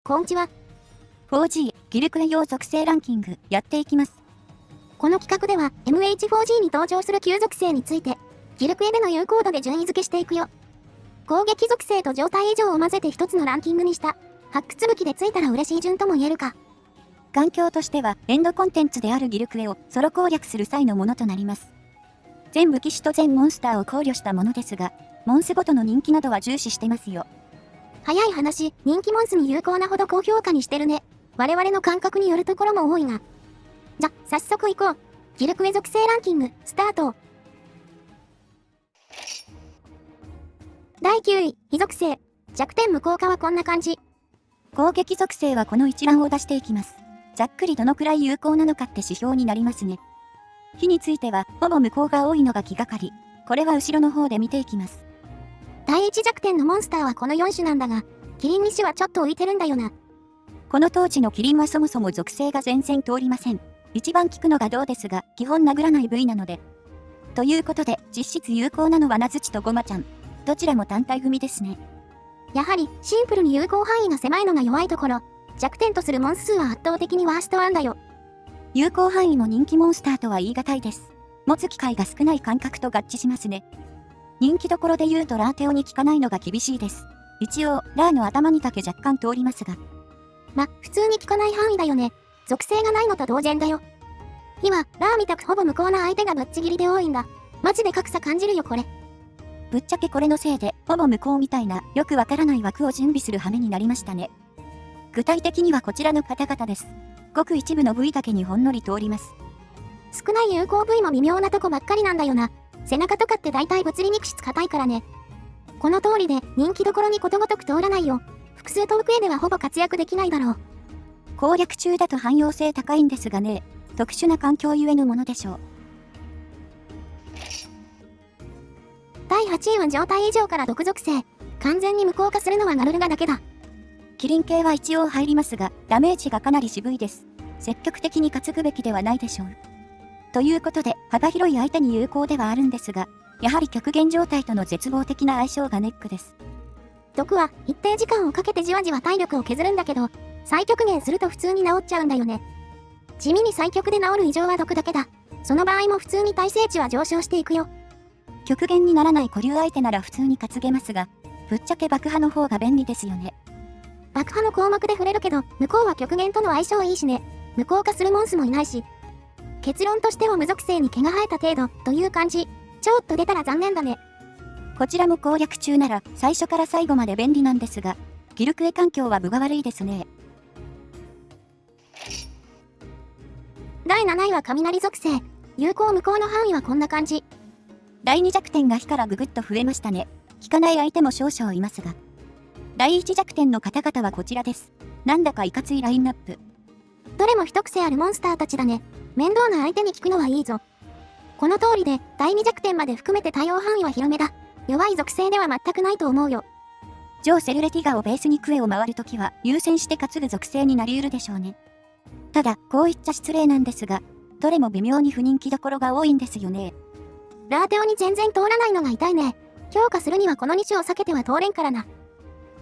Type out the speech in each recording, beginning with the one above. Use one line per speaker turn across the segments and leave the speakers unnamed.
こんちは。
4G ギルクエ用属性ランキングやっていきます。
この企画では MH4G に登場する旧属性について、ギルクエでの有効度で順位付けしていくよ。攻撃属性と状態異常を混ぜて一つのランキングにした、発掘武器でついたら嬉しい順とも言えるか。
環境としてはエンドコンテンツであるギルクエをソロ攻略する際のものとなります。全武器種と全モンスターを考慮したものですが、モンスごとの人気などは重視してますよ。
早い話、人気モンスに有効なほど高評価にしてるね。我々の感覚によるところも多いが。じゃ、早速行こう。ギルクエ属性ランキング、スタート。第9位、非属性。弱点無効化はこんな感じ。
攻撃属性はこの一覧を出していきます。ざっくりどのくらい有効なのかって指標になりますね。火については、ほぼ無効が多いのが気がかり。これは後ろの方で見ていきます。
第1弱点のモンスターはこの4種なんだが、キリン2種はちょっと浮いてるんだよな。
この当地のキリンはそもそも属性が全然通りません。一番効くのが銅ですが、基本殴らない部位なので。ということで、実質有効なのはナズチとゴマちゃん。どちらも単体組ですね。
やはり、シンプルに有効範囲が狭いのが弱いところ、弱点とするモンス数は圧倒的にワースト1だよ。
有効範囲も人気モンスターとは言い難いです。持つ機会が少ない感覚と合致しますね。人気どころで言うとラーテオに効かないのが厳しいです。一応、ラーの頭にだけ若干通りますが。
普通に効かない範囲だよね。属性がないのと同然だよ。火は、ラーみたくほぼ無効な相手がぶっちぎりで多いんだ。マジで格差感じるよこれ。
ぶっちゃけこれのせいで、ほぼ無効みたいな、よくわからない枠を準備する羽目になりましたね。具体的にはこちらの方々です。ごく一部の部位だけにほんのり通ります。
少ない有効部位も微妙なとこばっかりなんだよな。背中とかって大体物理肉質硬いからね。この通りで人気どころにことごとく通らないよ。複数トーク絵ではほぼ活躍できないだろう。
攻略中だと汎用性高いんですがね、特殊な環境ゆえのものでしょう。
第8位は状態異常から毒属性。完全に無効化するのはガルルガだけだ。
キリン系は一応入りますが、ダメージがかなり渋いです。積極的に担ぐべきではないでしょう。ということで、幅広い相手に有効ではあるんですが、やはり極限状態との絶望的な相性がネックです。
毒は一定時間をかけてじわじわ体力を削るんだけど、最極限すると普通に治っちゃうんだよね。地味に最極で治る異常は毒だけだ。その場合も普通に耐性値は上昇していくよ。
極限にならない固流相手なら普通に担げますが、ぶっちゃけ爆破の方が便利ですよね。
爆破の項目で触れるけど、向こうは極限との相性いいしね。無効化するモンスもいないし。結論としては無属性に毛が生えた程度という感じ。ちょっと出たら残念だね。
こちらも攻略中なら最初から最後まで便利なんですが、ギルクエ環境は分が悪いですね。
第7位は雷属性。有効無効の範囲はこんな感じ。
第2弱点が火からぐぐっと増えましたね。効かない相手も少々いますが。第1弱点の方々はこちらです。なんだかいかついラインナップ。
どれも一癖あるモンスターたちだね。面倒な相手に効くのはいいぞ。この通りで、第2弱点まで含めて対応範囲は広めだ。弱い属性では全くないと思うよ。
上セルレティガをベースにクエを回るときは優先して担ぐ属性になり得るでしょうね。ただ、こう言っちゃ失礼なんですが、どれも微妙に不人気どころが多いんですよね。
ラーテオに全然通らないのが痛いね。強化するにはこの2種を避けては通れんからな。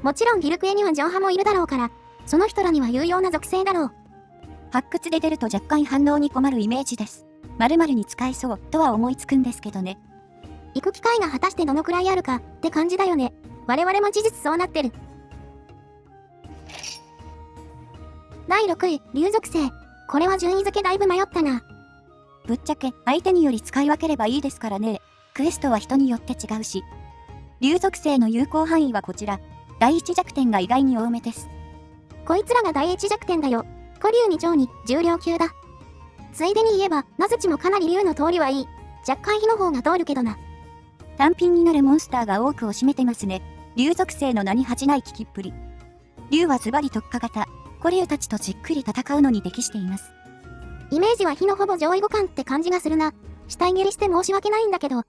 もちろんギルクエには上派もいるだろうから、その人らには有用な属性だろう。
発掘で出ると若干反応に困るイメージです。〇〇に使えそうとは思いつくんですけどね。
行く機会が果たしてどのくらいあるかって感じだよね。我々も事実そうなってる。第6位、竜属性。これは順位付けだいぶ迷ったな。
ぶっちゃけ相手により使い分ければいいですからね。クエストは人によって違うし。竜属性の有効範囲はこちら。第1弱点が意外に多めです。
こいつらが第1弱点だよ。古竜に蝶に重量級だ。ついでに言えば、ナズチもかなり竜の通りはいい。若干火の方が通るけどな。
単品になるモンスターが多くを占めてますね。竜属性の名に恥じない効きっぷり。竜はズバリ特化型。古竜たちとじっくり戦うのに適しています。
イメージは火のほぼ上位互換って感じがするな。死体蹴りして申し訳ないんだけど。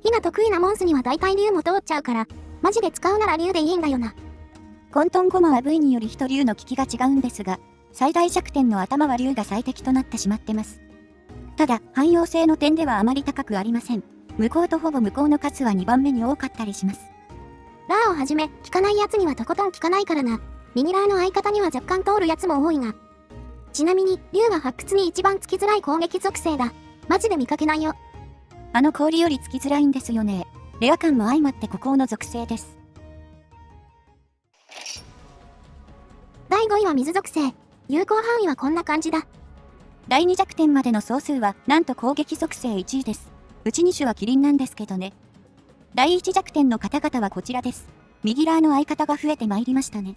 火が得意なモンスには大体竜も通っちゃうから、マジで使うなら竜でいいんだよな。
混沌ゴマは部位により火と竜の効きが違うんですが、最大弱点の頭は竜が最適となってしまってます。ただ、汎用性の点ではあまり高くありません。無効とほぼ無効の数は2番目に多かったりします。
ラーをはじめ、効かないやつにはとことん効かないからな。ミニラーの相方には若干通るやつも多いが。ちなみに、竜は発掘に一番つきづらい攻撃属性だ。マジで見かけないよ。
あの氷よりつきづらいんですよね。レア感も相まって孤高の属性です。
第5位は水属性。有効範囲はこんな感じだ。
第2弱点までの総数は、なんと攻撃属性1位です。うち2種はキリンなんですけどね。第1弱点の方々はこちらです。右ラーの相方が増えてまいりましたね。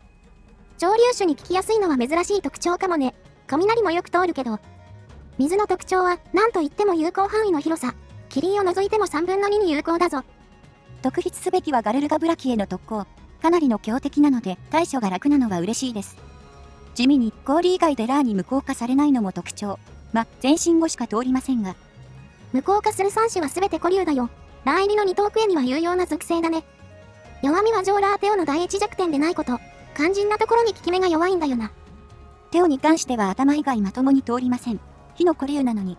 潮流種に効きやすいのは珍しい特徴かもね。雷もよく通るけど。水の特徴は、なんといっても有効範囲の広さ。キリンを除いても3分の2に有効だぞ。
特筆すべきはガルルガブラキへの特攻。かなりの強敵なので対処が楽なのは嬉しいです。地味に氷以外でラーに無効化されないのも特徴。全身後しか通りませんが。
無効化する3種は全て古竜だよ。ラー入りの2等クエには有用な属性だね。弱みはジョーラーテオの第1弱点でないこと。肝心なところに効き目が弱いんだよな。
テオに関しては頭以外まともに通りません。火の古竜なのに。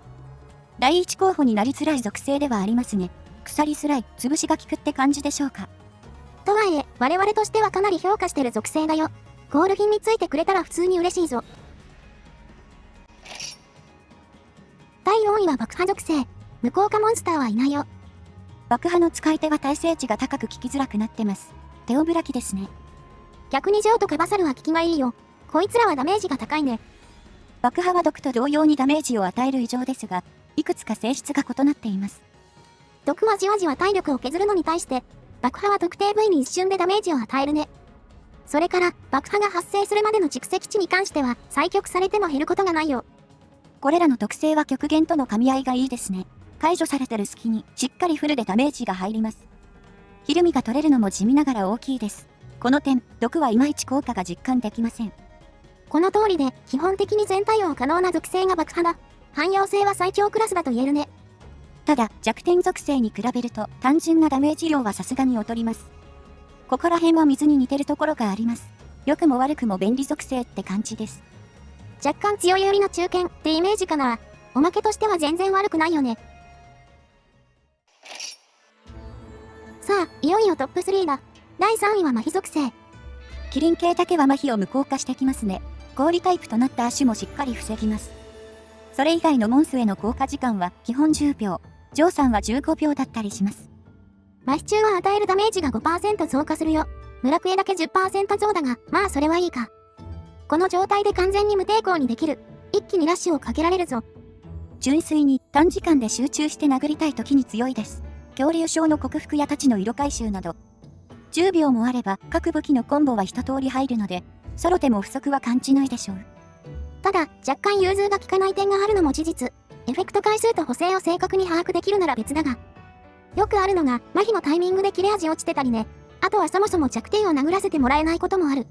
第1候補になりづらい属性ではありますね。腐りづらい、潰しが効くって感じでしょうか。
とはいえ、我々としてはかなり評価してる属性だよ。ゴール品についてくれたら普通に嬉しいぞ。第4位は爆破属性。無効化モンスターはいないよ。
爆破の使い手は耐性値が高く効きづらくなってます。テオブラキですね。
逆にジョーとかバサルは効きがいいよ。こいつらはダメージが高いね。
爆破は毒と同様にダメージを与える異常ですが、いくつか性質が異なっています。
毒はじわじわ体力を削るのに対して、爆破は特定部位に一瞬でダメージを与えるね。それから、爆破が発生するまでの蓄積値に関しては、採極されても減ることがないよ。
これらの特性は極限との噛み合いがいいですね。解除されてる隙に、しっかりフルでダメージが入ります。ひるみが取れるのも地味ながら大きいです。この点、毒はいまいち効果が実感できません。
この通りで、基本的に全対応可能な属性が爆破だ。汎用性は最強クラスだと言えるね。
ただ、弱点属性に比べると、単純なダメージ量はさすがに劣ります。ここら辺は水に似てるところがあります。良くも悪くも便利属性って感じです。
若干強い寄りの中堅ってイメージかな。おまけとしては全然悪くないよね。さあ、いよいよトップ3だ。第3位は麻痺属性。
キリン系だけは麻痺を無効化してきますね。氷タイプとなった亜種もしっかり防ぎます。それ以外のモンスへの効果時間は基本10秒。ジョーさんは15秒だったりします。
麻痺中は与えるダメージが 5% 増加するよ。村クエだけ 10% 増だが、まあそれはいいか。この状態で完全に無抵抗にできる。一気にラッシュをかけられるぞ。
純粋に短時間で集中して殴りたい時に強いです。恐竜症の克服や太刀の色回収など。10秒もあれば各武器のコンボは一通り入るので、ソロ手も不足は感じないでしょう。
ただ、若干融通が効かない点があるのも事実。エフェクト回数と補正を正確に把握できるなら別だが。よくあるのが、麻痺のタイミングで切れ味落ちてたりね。あとはそもそも弱点を殴らせてもらえないこともある。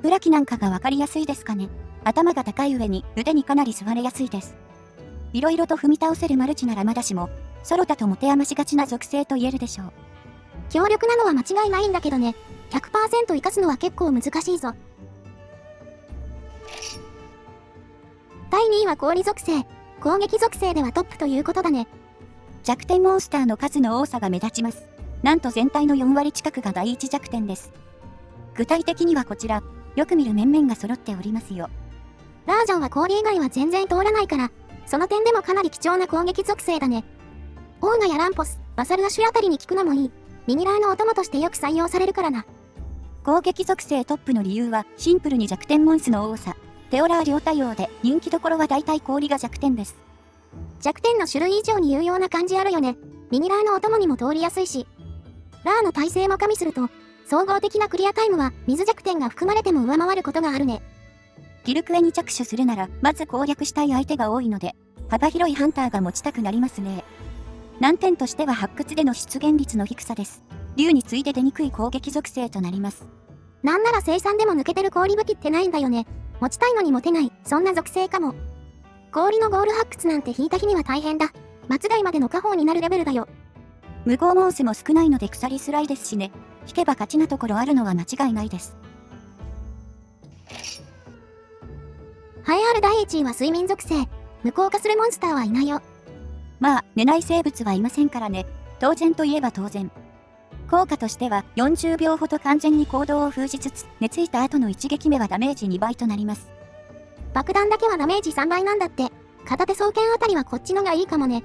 ブラキなんかがわかりやすいですかね。頭が高い上に腕にかなり吸われやすいです。いろいろと踏み倒せるマルチならまだしも、ソロだと持て余しがちな属性と言えるでしょう。
強力なのは間違いないんだけどね。100% 活かすのは結構難しいぞ。第2位は氷属性。攻撃属性ではトップということだね。
弱点モンスターの数の多さが目立ちます。なんと全体の4割近くが第1弱点です。具体的にはこちら、よく見る面々が揃っておりますよ。
ラージョンは氷以外は全然通らないから、その点でもかなり貴重な攻撃属性だね。オーガやランポス、バサルアシュあたりに効くのもいい。ミニラーのお供としてよく採用されるからな。
攻撃属性トップの理由はシンプルに弱点モンスの多さ。テオラー両対応で人気どころは大体氷が弱点です。
弱点の種類以上に有用な感じあるよね。ミニラーのお供にも通りやすいし。ラーの耐性も加味すると、総合的なクリアタイムは水弱点が含まれても上回ることがあるね。
ギルクエに着手するなら、まず攻略したい相手が多いので、幅広いハンターが持ちたくなりますね。難点としては発掘での出現率の低さです。竜に次いで出にくい攻撃属性となります。
なんなら生産でも抜けてる氷武器ってないんだよね。持ちたいのに持てない、そんな属性かも。氷のゴール発掘なんて引いた日には大変だ。末代までの家宝になるレベルだよ。
無効モンスも少ないので腐りづらいですしね。引けば勝ちなところあるのは間違いないです。
栄えある第1位は睡眠属性。無効化するモンスターはいないよ。
まあ、寝ない生物はいませんからね。当然といえば当然。効果としては40秒ほど完全に行動を封じつつ、寝ついた後の一撃目はダメージ2倍となります。
爆弾だけはダメージ3倍なんだって。片手双剣あたりはこっちのがいいかもね。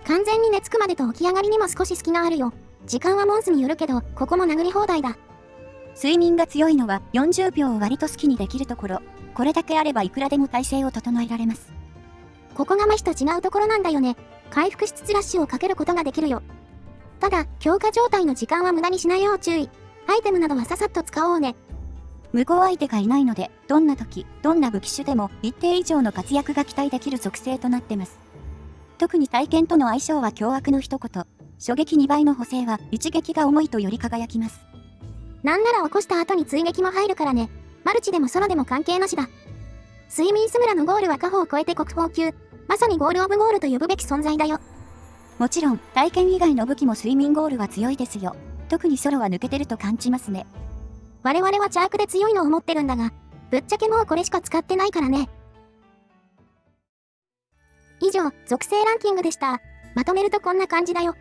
完全に寝つくまでと起き上がりにも少し隙があるよ。時間はモンスによるけど、ここも殴り放題だ。
睡眠が強いのは40秒を割と好きにできるところ。これだけあればいくらでも体勢を整えられます。
ここが麻痺と違うところなんだよね。回復しつつラッシュをかけることができるよ。ただ、強化状態の時間は無駄にしないよう注意。アイテムなどはささっと使おうね。
無効相手がいないので、どんな時、どんな武器種でも一定以上の活躍が期待できる属性となってます。特に体験との相性は凶悪の一言。初撃2倍の補正は一撃が重いとより輝きます。
なんなら起こした後に追撃も入るからね。マルチでもソロでも関係なしだ。睡眠スムラのゴールは下方を超えて国宝級。まさにゴールオブゴールと呼ぶべき存在だよ。
もちろん、体験以外の武器も睡眠ゴールは強いですよ。特にソロは抜けてると感じますね。
我々はチャークで強いのを持ってるんだが、ぶっちゃけもうこれしか使ってないからね。以上、属性ランキングでした。まとめるとこんな感じだよ。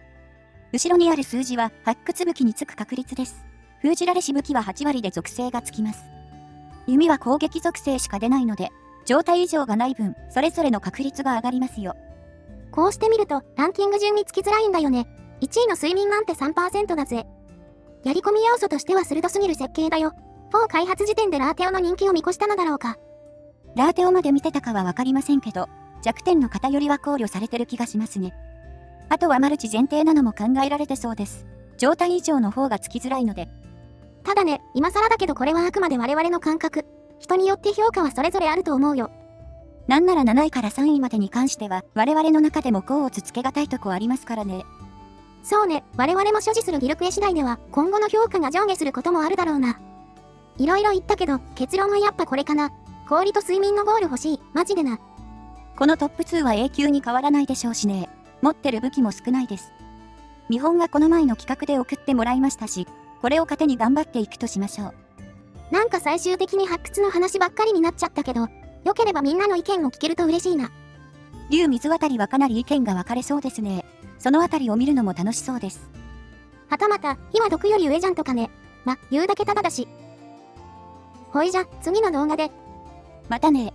後ろにある数字は発掘武器につく確率です。封じられし武器は8割で属性がつきます。弓は攻撃属性しか出ないので、状態異常がない分、それぞれの確率が上がりますよ。
こうして見ると、ランキング順につきづらいんだよね。1位の睡眠なんて 3% だぜ。やり込み要素としては鋭すぎる設計だよ。4開発時点でラーテオの人気を見越したのだろうか。
ラーテオまで見てたかはわかりませんけど、弱点の偏りは考慮されてる気がしますね。あとはマルチ前提なのも考えられてそうです。状態以上の方がつきづらいので。
ただね、今更だけどこれはあくまで我々の感覚。人によって評価はそれぞれあると思うよ。
なんなら7位から3位までに関しては、我々の中でも甲乙つけがたいとこありますからね。
そうね、我々も所持するギルクエ次第では、今後の評価が上下することもあるだろうな。いろいろ言ったけど、結論はやっぱこれかな。氷と睡眠のゴール欲しい。マジでな。
このトップ2は永久に変わらないでしょうしね。持ってる武器も少ないです。見本はこの前の企画で送ってもらいましたし、これを糧に頑張っていくとしましょう。
なんか最終的に発掘の話ばっかりになっちゃったけど、よければみんなの意見を聞けると嬉しいな。
竜水渡りはかなり意見が分かれそうですね。そのあたりを見るのも楽しそうです。
はたまた、火は毒より上じゃんとかね。ま、言うだけただだし。ほいじゃ、次の動画で。
またね。